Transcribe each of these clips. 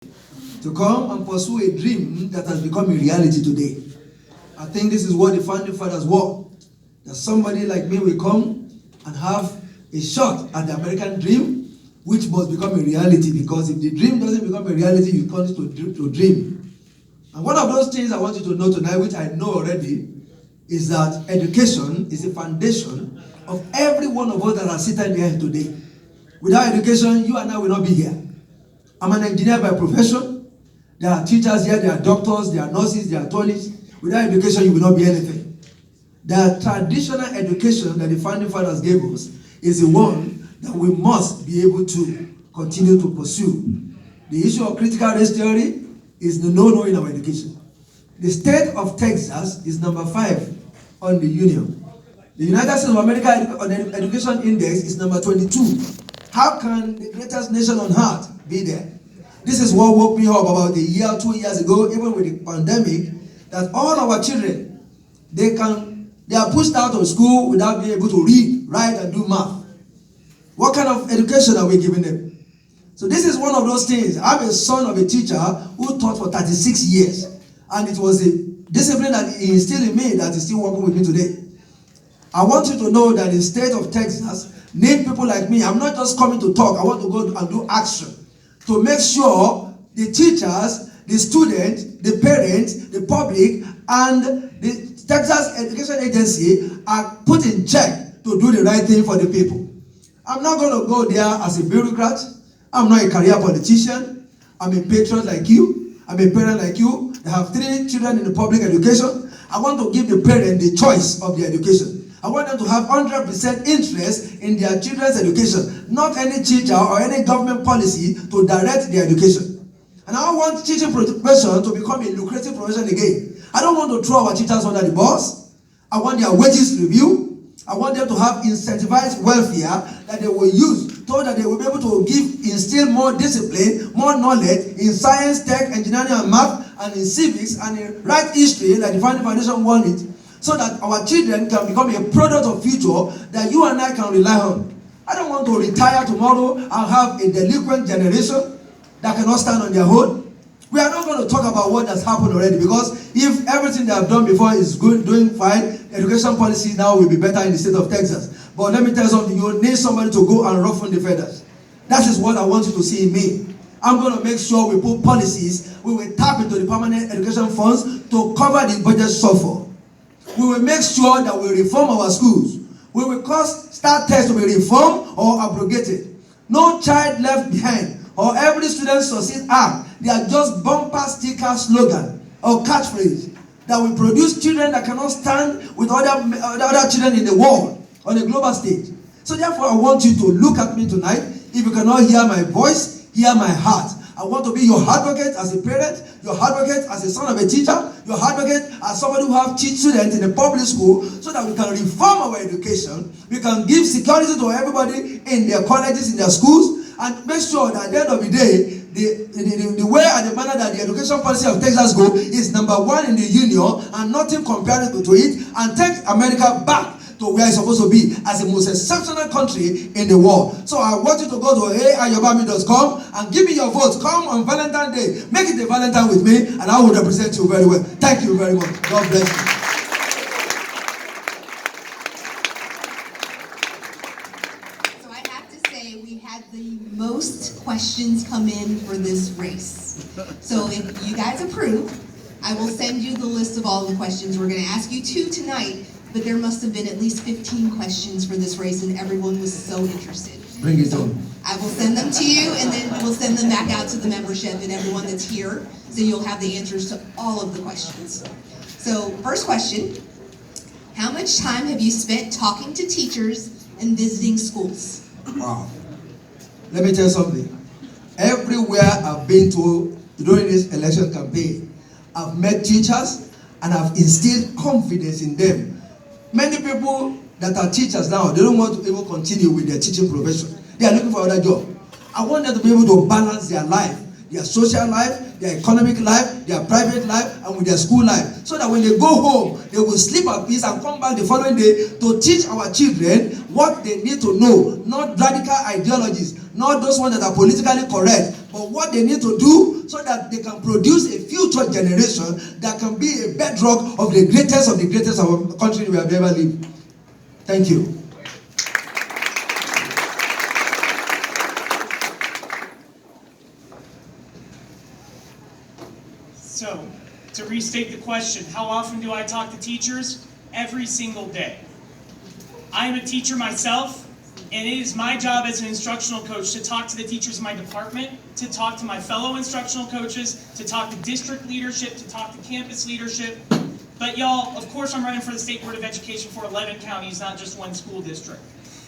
to come and pursue a dream that has become a reality today. I think this is what the founding fathers want. That somebody like me will come and have a shot at the American dream, which must become a reality, because if the dream doesn't become a reality, you continue to dream. And one of those things I want you to know tonight, which I know already, is that education is the foundation of every one of us that are sitting here today. Without education, you and I will not be here. I'm an engineer by profession. There are teachers here, there are doctors, there are nurses, there are attorneys. Without education, you will not be anything. The traditional education that the founding fathers gave us is the one that we must be able to continue to pursue. The issue of critical race theory is the no-no in our education. The state of Texas is number 5 on the union. The United States of America on the education index is number 22. How can the greatest nation on earth be there? This is what woke me up about a year, 2 years ago, even with the pandemic, that all our children, they are pushed out of school without being able to read, write, and do math. What kind of education are we giving them? So this is one of those things. I'm a son of a teacher who taught for 36 years. And it was a discipline that he instilled in me that is still working with me today. I want you to know that the state of Texas needs people like me. I'm not just coming to talk. I want to go and do action to make sure the teachers, the students, the parents, the public, and the Texas Education Agency are put in check to do the right thing for the people. I'm not going to go there as a bureaucrat. I'm not a career politician. I'm a patriot like you. I'm a parent like you. I have 3 children in the public education. I want to give the parent the choice of their education. I want them to have 100% interest in their children's education, not any teacher or any government policy to direct their education. And I want teaching profession to become a lucrative profession again. I don't want to throw our teachers under the bus. I want their wages reviewed. I want them to have incentivized welfare that they will use so that they will be able to instill more discipline, more knowledge in science, tech, engineering, and math, and in civics, and in right history that the Founding Foundation wanted, so that our children can become a product of future that you and I can rely on. I don't want to retire tomorrow and have a delinquent generation that cannot stand on their own. We are not going to talk about what has happened already, because if everything they have done before is good, doing fine, education policy now will be better in the state of Texas. But let me tell you something, you need somebody to go and ruffle the feathers. That is what I want you to see in me. I'm going to make sure we put policies, we will tap into the permanent education funds to cover the budget shortfall. We will make sure that we reform our schools. We will cause start tests to be reformed or abrogated. No child left behind, or every student succeed act. They are just bumper sticker slogan or catchphrase that will produce children that cannot stand with other children in the world on a global stage. So therefore, I want you to look at me tonight. If you cannot hear my voice, hear my heart. I want to be your advocate as a parent, your advocate as a son of a teacher, your advocate as somebody who have students in a public school, so that we can reform our education. We can give security to everybody in their colleges, in their schools, and make sure that at the end of the day, the way and the manner that the education policy of Texas go is number 1 in the union, and nothing comparable to it, and take America back to where it's supposed to be as the most exceptional country in the world. So I want you to go to ayobami.com and give me your votes. Come on Valentine's Day. Make it a Valentine with me, and I will represent you very well. Thank you very much. God bless you. So I have to say, we had the most questions come in for this race. So if you guys approve, I will send you the list of all the questions. We're going to ask you 2 tonight, but there must have been at least 15 questions for this race, and everyone was so interested. Bring it on. I will send them to you, and then we'll send them back out to the membership and everyone that's here, so you'll have the answers to all of the questions. So, first question, how much time have you spent talking to teachers and visiting schools? Wow. Let me tell you something. Everywhere I've been to during this election campaign, I've met teachers and I've instilled confidence in them. Many people that are teachers now, they don't want to even continue with their teaching profession. They are looking for another job. I want them to be able to balance their life, their social life, their economic life, their private life, and with their school life. So that when they go home, they will sleep at peace and come back the following day to teach our children what they need to know. Not radical ideologies, not those ones that are politically correct, but what they need to do so that they can produce a future generation that can be a bedrock of the greatest of our country we have ever lived. Thank you. So, to restate the question, how often do I talk to teachers? Every single day. I am a teacher myself, and it is my job as an instructional coach to talk to the teachers in my department, to talk to my fellow instructional coaches, to talk to district leadership, to talk to campus leadership. But y'all, of course I'm running for the State Board of Education for 11 counties, not just one school district.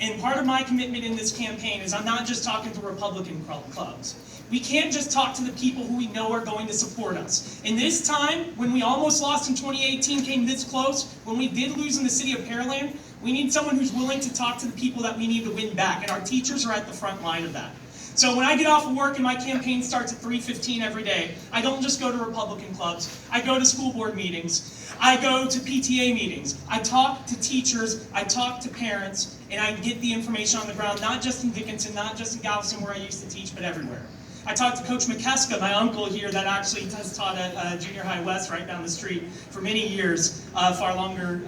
And part of my commitment in this campaign is I'm not just talking to Republican clubs. We can't just talk to the people who we know are going to support us. In this time, when we almost lost in 2018, came this close, when we did lose in the city of PEARLAND, we need someone who's willing to talk to the people that we need to win back, and our teachers are at the front line of that. So when I get off of work and my campaign starts at 3:15 every day, I don't just go to Republican clubs. I go to school board meetings. I go to PTA meetings. I talk to teachers. I talk to parents, and I get the information on the ground, not just in Dickinson, not just in Galveston where I used to teach, but everywhere. I talked to Coach McKeska, my uncle here that actually has taught at Junior High West right down the street for many years, far longer,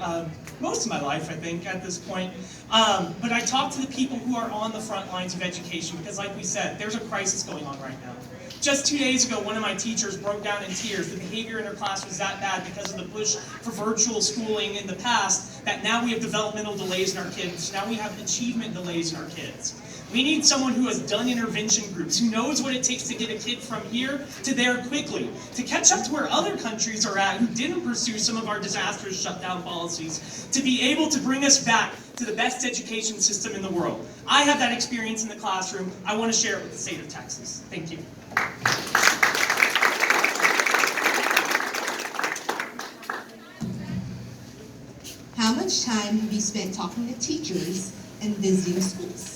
most of my life I think at this point. But I talk to the people who are on the front lines of education because like we said, there's a crisis going on right now. Just 2 days ago, one of my teachers broke down in tears. The behavior in her class was that bad because of the push for virtual schooling in the past that now we have developmental delays in our kids. Now we have achievement delays in our kids. We need someone who has done intervention groups, who knows what it takes to get a kid from here to there quickly, to catch up to where other countries are at who didn't pursue some of our disastrous shutdown policies, to be able to bring us back to the best education system in the world. I have that experience in the classroom. I want to share it with the state of Texas. Thank you. How much time have you spent talking to teachers and visiting schools?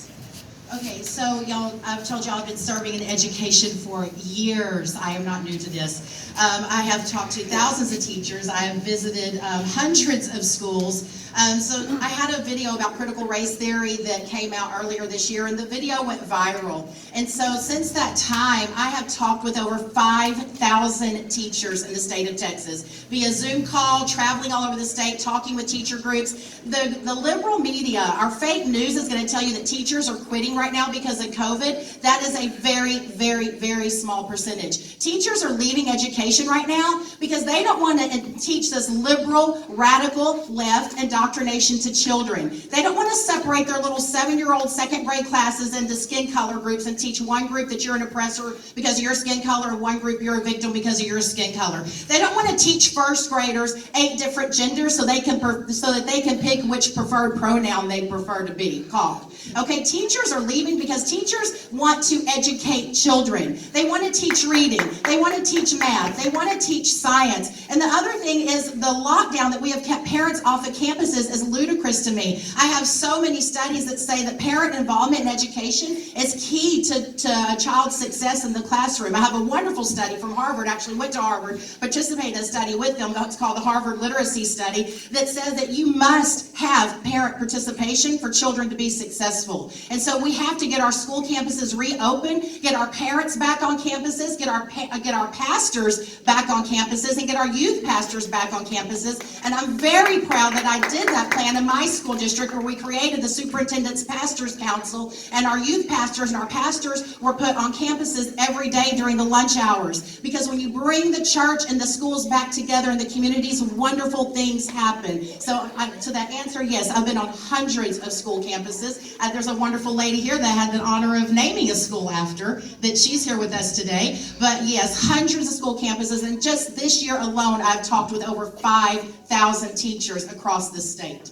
Okay, so y'all, I've told y'all I've been serving in education for years. I am not new to this. I have talked to thousands of teachers. I have visited hundreds of schools. So I had a video about critical race theory that came out earlier this year, and the video went viral. And so since that time, I have talked with over 5,000 teachers in the state of Texas via Zoom call, traveling all over the state, talking with teacher groups. The liberal media, our fake news is going to tell you that teachers are quitting right now because of COVID. That is a very, very, very small percentage. Teachers are leaving education right now because they don't want to teach this liberal, radical left indoctrination to children. They don't want to separate their little 7-year-old second grade classes into skin color groups and teach one group that you're an oppressor because of your skin color and one group you're a victim because of your skin color. They don't want to teach first graders 8 different genders so that they can pick which preferred pronoun they prefer to be called. Okay, teachers are leaving because teachers want to educate children. They want to teach reading. They want to teach math. They want to teach science. And the other thing is the lockdown that we have kept parents off of campuses is ludicrous to me. I have so many studies that say that parent involvement in education is key to a child's success in the classroom. I have a wonderful study from Harvard, actually went to Harvard, participated in a study with them, it's called the Harvard Literacy Study, that says that you must have parent participation for children to be successful. And so we have to get our school campuses reopened, get our parents back on campuses, get our pastors back on campuses, and get our youth pastors back on campuses. And I'm very proud that I did that plan in my school district where we created the Superintendent's Pastors Council, and our youth pastors and our pastors were put on campuses every day during the lunch hours. Because when you bring the church and the schools back together in the communities, wonderful things happen. So to that answer, yes, I've been on hundreds of school campuses. There's a wonderful lady here that I had the honor of naming a school after, that she's here with us today. But yes, hundreds of school campuses, and just this year alone, I've talked with over 5,000 teachers across the state.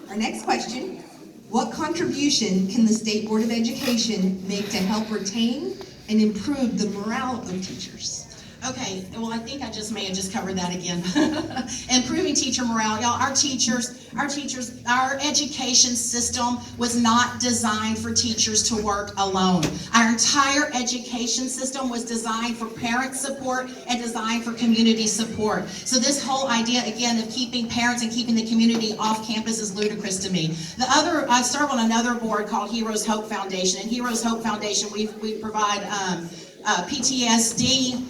Our next question, what contribution can the State Board of Education make to help retain and improve the morale of teachers? Okay, well, I think I may have just covered that again. Improving teacher morale. Y'all, our education system was not designed for teachers to work alone. Our entire education system was designed for parent support and designed for community support. So this whole idea, again, of keeping parents and keeping the community off campus is ludicrous to me. I serve on another board called Heroes Hope Foundation. And Heroes Hope Foundation, we provide PTSD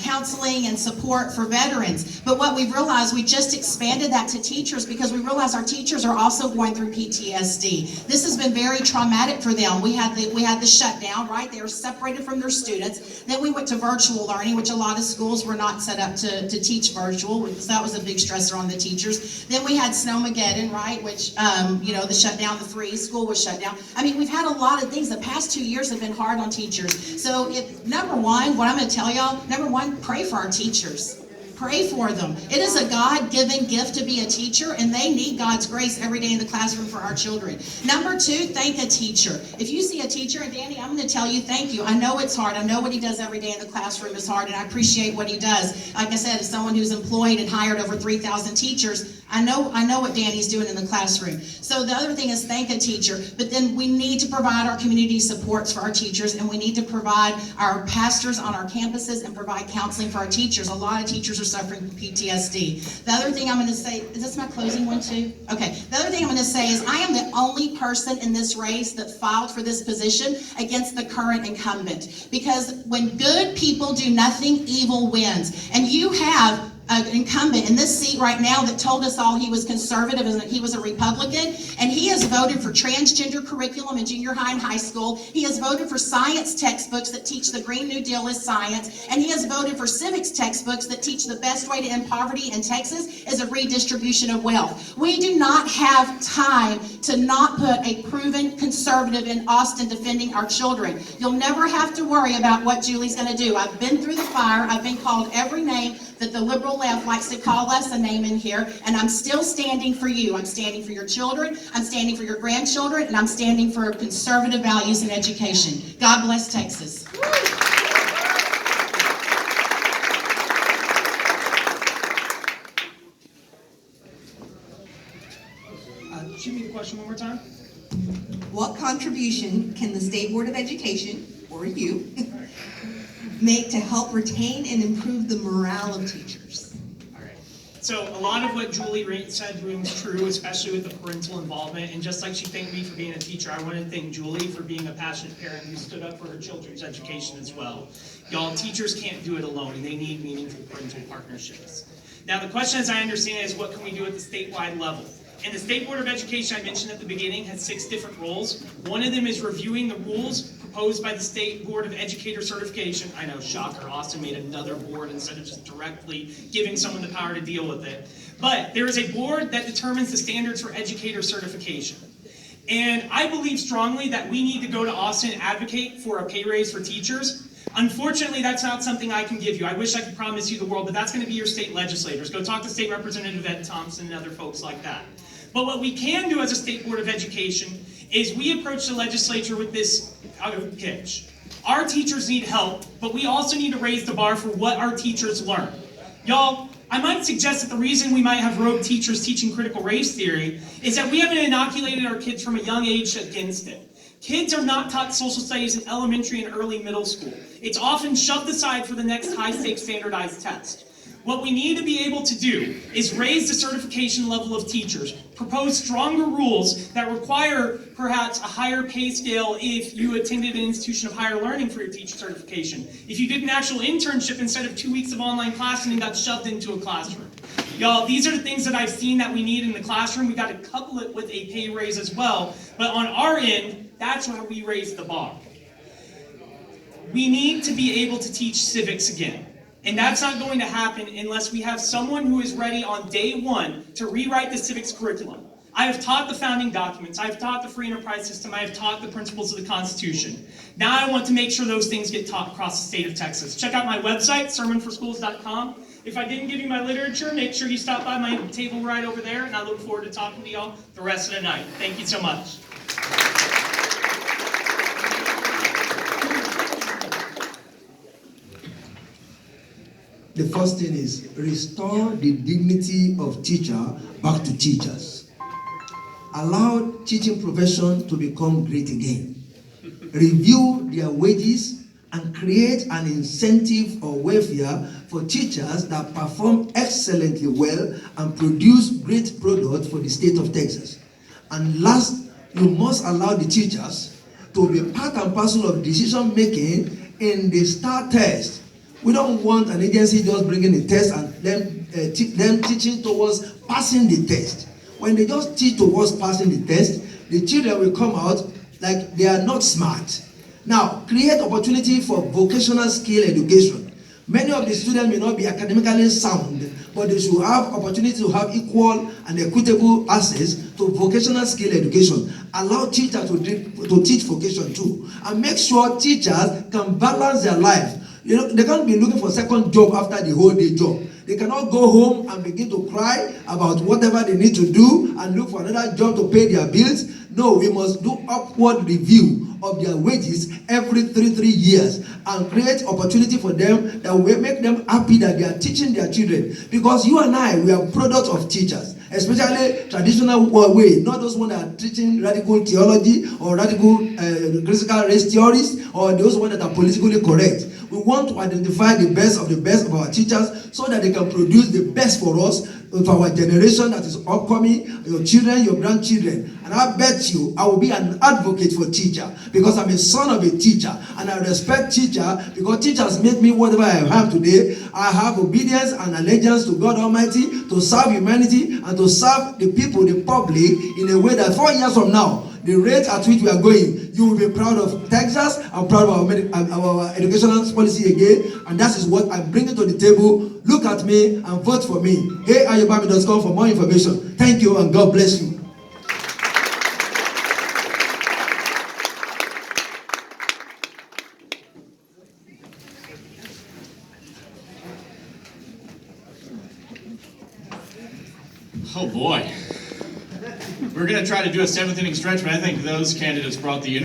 counseling and support for veterans. But what we've realized, we just expanded that to teachers because we realized our teachers are also going through PTSD. This has been very traumatic for them. We had the shutdown, right? They were separated from their students. Then we went to virtual learning, which a lot of schools were not set up to teach virtual, because that was a big stressor on the teachers. Then we had Snowmageddon, right? Which, the shutdown, the freeze, school was shut down. I mean, we've had a lot of things. The past 2 years have been hard on teachers. So number one, what I'm going to tell y'all, number one, pray for our teachers. Pray for them. It is a God-given gift to be a teacher, and they need God's grace every day in the classroom for our children. Number two, thank a teacher. If you see a teacher, and Danny, I'm going to tell you thank you. I know it's hard. I know what he does every day in the classroom is hard, and I appreciate what he does. Like I said, as someone who's employed and hired over 3,000 teachers, I know what Danny's doing in the classroom. So the other thing is thank a teacher, but then we need to provide our community supports for our teachers, and we need to provide our pastors on our campuses and provide counseling for our teachers. A lot of teachers are suffering from PTSD. The other thing I'm going to say, is this my closing one too? Okay. The other thing I'm going to say is I am the only person in this race that filed for this position against the current incumbent. Because when good people do nothing, evil wins. And you have an incumbent in this seat right now that told us all he was conservative and that he was a Republican, and he has voted for transgender curriculum in junior high and high school. He has voted for science textbooks that teach the Green New Deal is science, and he has voted for civics textbooks that teach the best way to end poverty in Texas is a redistribution of wealth. We do not have time to not put a proven conservative in Austin defending our children. You'll never have to worry about what Julie's going to do. I've been through the fire. I've been called every name that the liberal left likes to call us a name in here, and I'm still standing for you. I'm standing for your children, I'm standing for your grandchildren, and I'm standing for conservative values in education. God bless Texas. Shoot me the question one more time. What contribution can the State Board of Education, or you, make to help retain and improve the morale of teachers? All right. So a lot of what Julie said rings true, especially with the parental involvement. And just like she thanked me for being a teacher, I want to thank Julie for being a passionate parent who stood up for her children's education as well. Y'all, teachers can't do it alone, and they need meaningful parental partnerships. Now, the question, as I understand it, is what can we do at the statewide level? And the State Board of Education, I mentioned at the beginning, has 6 different roles. One of them is reviewing the rules proposed by the State Board of Educator Certification. I know, shocker, Austin made another board instead of just directly giving someone the power to deal with it. But there is a board that determines the standards for educator certification. And I believe strongly that we need to go to Austin and advocate for a pay raise for teachers. Unfortunately, that's not something I can give you. I wish I could promise you the world, but that's going to be your state legislators. Go talk to State Representative Ed Thompson and other folks like that. But what we can do as a State Board of Education is we approach the legislature with this pitch. Our teachers need help, but we also need to raise the bar for what our teachers learn. Y'all, I might suggest that the reason we might have rogue teachers teaching critical race theory is that we haven't inoculated our kids from a young age against it. Kids are not taught social studies in elementary and early middle school. It's often shoved aside for the next high-stakes standardized test. What we need to be able to do is raise the certification level of teachers, propose stronger rules that require perhaps a higher pay scale if you attended an institution of higher learning for your teacher certification. If you did an actual internship instead of 2 weeks of online classroom and got shoved into a classroom. Y'all, these are the things that I've seen that we need in the classroom. We got to couple it with a pay raise as well. But on our end, that's how we raise the bar. We need to be able to teach civics again. And that's not going to happen unless we have someone who is ready on day one to rewrite the civics curriculum. I have taught the founding documents. I have taught the free enterprise system. I have taught the principles of the Constitution. Now I want to make sure those things get taught across the state of Texas. Check out my website, sermonforschools.com. If I didn't give you my literature, make sure you stop by my table right over there, and I look forward to talking to y'all the rest of the night. Thank you so much. The first thing is restore the dignity of teacher back to teachers. Allow teaching profession to become great again. Review their wages and create an incentive or welfare for teachers that perform excellently well and produce great products for the state of Texas. And last, you must allow the teachers to be part and parcel of decision making in the STAR test. We don't want an agency just bringing the test and them teaching towards passing the test. When they just teach towards passing the test, the children will come out like they are not smart. Now, create opportunity for vocational skill education. Many of the students may not be academically sound, but they should have opportunity to have equal and equitable access to vocational skill education. Allow teachers to teach vocation too, and make sure teachers can balance their life. You know, they can't be looking for a second job after the whole day job. They cannot go home and begin to cry about whatever they need to do and look for another job to pay their bills. No, we must do upward review of their wages every 3 years and create opportunity for them that will make them happy that they are teaching their children. Because you and I, we are products of teachers, especially traditional way, not those ones that are teaching radical theology or radical critical race theories or those ones that are politically correct. We want to identify the best of our teachers so that they can produce the best for us, for our generation that is upcoming, your children, your grandchildren. And I bet you I will be an advocate for teacher because I'm a son of a teacher and I respect teacher because teachers made me whatever I am today. I have obedience and allegiance to God Almighty to serve humanity and to serve the people, the public, in a way that 4 years from now, the rate at which we are going, you will be proud of Texas and proud of our educational policy again. And that is what I'm bringing to the table. Look at me and vote for me. Ayobami.com for more information. Thank you and God bless you. Oh boy. We're going to try to do a 7th inning stretch, but I think those candidates brought the